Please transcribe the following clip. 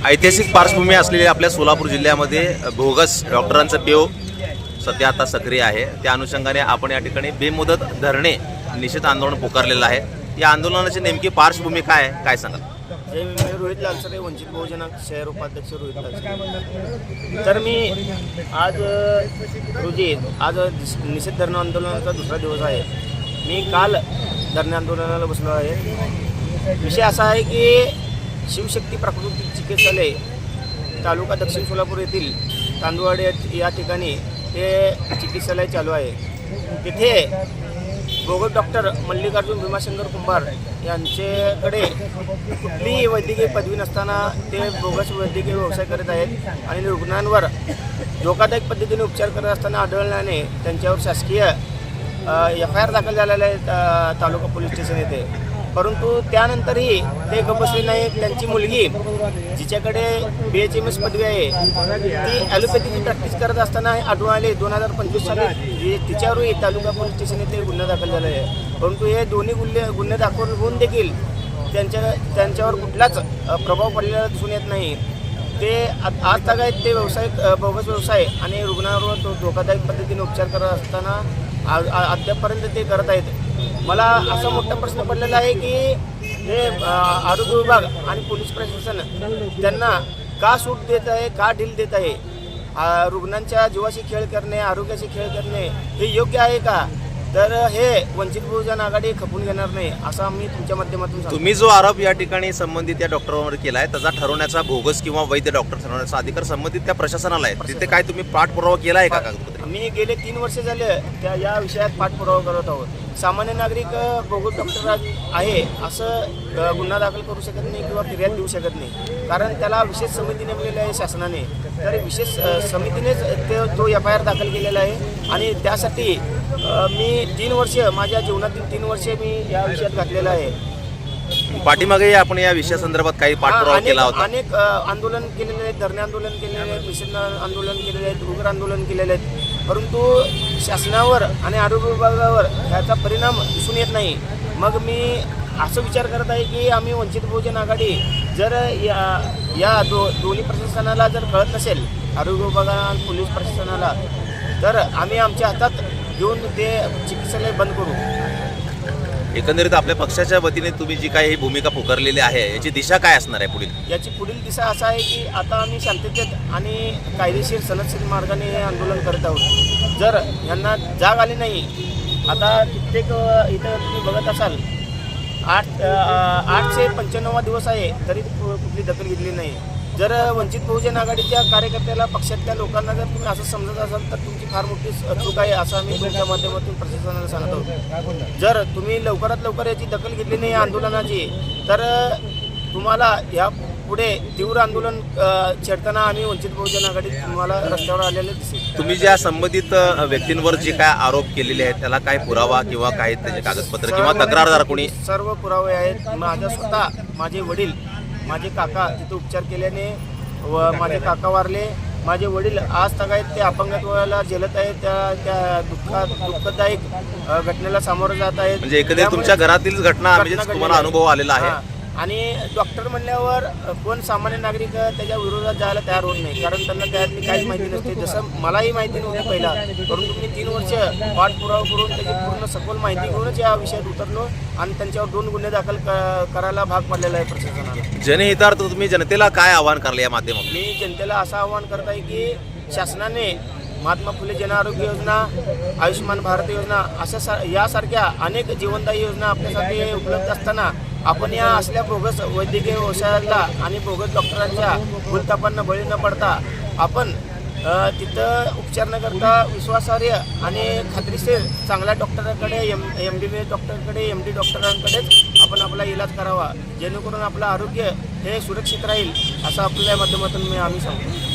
ऐतिहासिक पार्श्वभूमी असलेल्या आपल्या सोलापूर जिल्ह्यामध्ये बोगस डॉक्टरांचं पेव सध्या आता सक्रिय आहे। त्या अनुषंगाने आपण या ठिकाणी बेमुदत धरणे निषेध आंदोलन पुकारलेलं आहे। या आंदोलनाची नेमकी पार्श्वभूमी काय आहे, काय सांगाल? मी रोहित लालसरे, वंचित बहुजन शहर उपाध्यक्ष रोहित लालसरे। तर मी आज निषेध धरणे आंदोलनाचा दुसरा दिवस आहे। मी काल धरणे आंदोलनाला बसलो आहे। विषय असा आहे की शिवशक्ती प्राकृतिक चिकित्सालय तालुका दक्षिण सोलापूर येथील तांदुवाडी या ठिकाणी हे चिकित्सालय चालू आहे। तिथे बोगस डॉक्टर मल्लिकार्जुन भीमाशंकर कुंभार यांच्याकडे कुठलीही वैद्यकीय पदवी नसताना ते बोगस वैद्यकीय व्यवसाय करत आहेत आणि रुग्णांवर धोकादायक पद्धतीने उपचार करत असताना आढळल्याने त्यांच्यावर शासकीय FIR दाखल झालेला आहे तालुका पोलीस स्टेशन येथे। परंतु त्यानंतरही ते गप्प बसले नाहीत। त्यांची मुलगी जिच्याकडे BHMS पदवी आहे ती ॲलोपॅथीची प्रॅक्टिस करत असताना आढळून आले 2025 साली तिच्यावरही तालुका पोलीस स्टेशन येथे गुन्हा दाखल झाला आहे। परंतु हे दोन्ही गुन्हे दाखल होऊन देखील त्यांच्यावर कुठलाच प्रभाव पडलेला दिसून येत नाही। ते आज तागायत ते बोगस व्यवसाय आणि रुग्णांवर धोकादायक पद्धतीने उपचार करत असताना अद्यापपर्यंत ते करत आहेत। मला असा मोठा प्रश्न पडलेला आहे की हे आरोग्य विभाग आणि पोलीस प्रशासन त्यांना का सूट देत आहे, का ढील देत आहे? रुग्णांच्या जीवाशी खेळ करणे, आरोग्याशी खेळ करणे हे योग्य आहे का? तर हे वंचित बहुजन आघाडी खपून घेणार नाही असं आम्ही तुमच्या माध्यमातून सांगतो। तुम्ही जो आरोप या ठिकाणी संबंधित या डॉक्टरांवर केला आहे त्याचा ठरवण्याचा बोगस किंवा वैद्य डॉक्टर ठरवण्याचा अधिकार संबंधित त्या प्रशासनाला आहे। तिथे काय तुम्ही पाठपुरावा केला आहे का? मी गेले 3 वर्ष झाले या विषयात पाठपुरावा करत आहोत। सामान्य नागरिक बोगस डॉक्टर आहे असं गुन्हा दाखल करू शकत नाही किंवा फिर्याद देऊ शकत नाही, कारण त्याला विशेष समिती नेमलेली आहे शासनाने। तर विशेष समितीनेच तो FIR दाखल केलेला आहे आणि त्यासाठी मी 3 वर्ष माझ्या जीवनातील 3 वर्ष मी या विषयात घातलेलं आहे। पाठीमागे आपण या विषयासंदर्भात काही पाठपुरावा केला होता। अनेक आंदोलन केलेले आहेत, धरणे आंदोलन केलेले आहेत, निषेध आंदोलन केलेले आहेत, उग्र आंदोलन केलेले आहेत, परंतु शासनावर आणि आरोग्य विभागावर याचा परिणाम दिसून येत नाही। मग मी असं विचार करत आहे की आम्ही वंचित बहुजन आघाडी जर दोन्ही प्रशासनाला जर कळत नसेल, आरोग्य विभागाला आणि पोलीस प्रशासनाला, तर आम्ही आमच्या हातात घेऊन ते चिकित्सालय बंद करू। एकंदरीत आपल्या पक्षाच्या वतीने तुम्ही जी काही ही भूमिका पुकारलेली आहे याची दिशा काय असणार आहे पुढील? याची पुढील दिशा असा आहे की आता आम्ही शांततेत आणि कायदेशीर सनदशीर मार्गाने हे आंदोलन करत आहोत। जर यांना जाग आली नाही, आता कित्येक इथं तुम्ही बघत असाल 895 दिवस आहे तरी कुठली दखल घेतली नाही। जर वंचित बहुजन आघाडीच्या कार्यकर्त्याला, पक्षातल्या लोकांना जर तुम्ही असं समजत असाल तर तुमची फार मोठी चूक आहे असं आम्ही तुमच्या माध्यमातून प्रशासनाला सांगत आहोत। जर तुम्ही लवकरात लवकर याची दखल घेतली नाही आंदोलनाची, तर तुम्हाला या पुढे तीव्र आंदोलन छेडताना आम्ही वंचित बहुजन आघाडी तुम्हाला रस्त्यावर आलेले दिसेल। तुम्ही ज्या संबंधित व्यक्तींवर जे काय आरोप केलेले आहेत त्याला काय पुरावा किंवा काही त्याचे कागदपत्र किंवा तक्रारदार कोणी? सर्व पुरावे आहेत। माझा स्वतः माझे वडील, माझे काका तिथे उपचार केल्याने व माझे काका वारले। माझे वडील आज तागायत ते अपंगत्वाला झेलत आहेत, त्या दुःखदायक घटनेला सामोरं जात आहेत। म्हणजे एकंदरीत तुमच्या घरातील घटना तुम्हाला अनुभव आलेला आहे। आणि डॉक्टर म्हणल्यावर कोण सामान्य नागरिक त्याच्या विरोधात जायला तयार होत नाही, कारण त्यांना त्यातली काहीच माहिती नसते। जसं मलाही माहिती नव्हती पहिला, परंतु मी 3 वर्ष पाठपुरावा करून त्याची पूर्ण सखोल माहिती घेऊनच या विषयात उतरलो आणि त्यांच्यावर 2 गुन्हे दाखल करायला भाग पडलेला आहे प्रशासनाला। जनहितार्थ तुम्ही जनतेला काय आवाहन करले या माध्यमातून? मी जनतेला असं आवाहन करत आहे की शासनाने महात्मा फुले जन आरोग्य योजना, आयुष्यमान भारत योजना अशा यासारख्या अनेक जीवनदायी योजना आपल्यासाठी उपलब्ध असताना आपण या असल्या बोगस वैद्यकीय व्यवसायाला आणि बोगस डॉक्टरांच्या भूलथापांना बळी न पडता आपण तिथं उपचार न करता विश्वासार्ह आणि खात्रीशीर चांगल्या डॉक्टरांकडे, MBBS डॉक्टरकडे, MD डॉक्टरांकडेच आपण आपला इलाज करावा, जेणेकरून आपलं आरोग्य हे सुरक्षित राहील असं आपल्या माध्यमातून आम्ही सांगतो।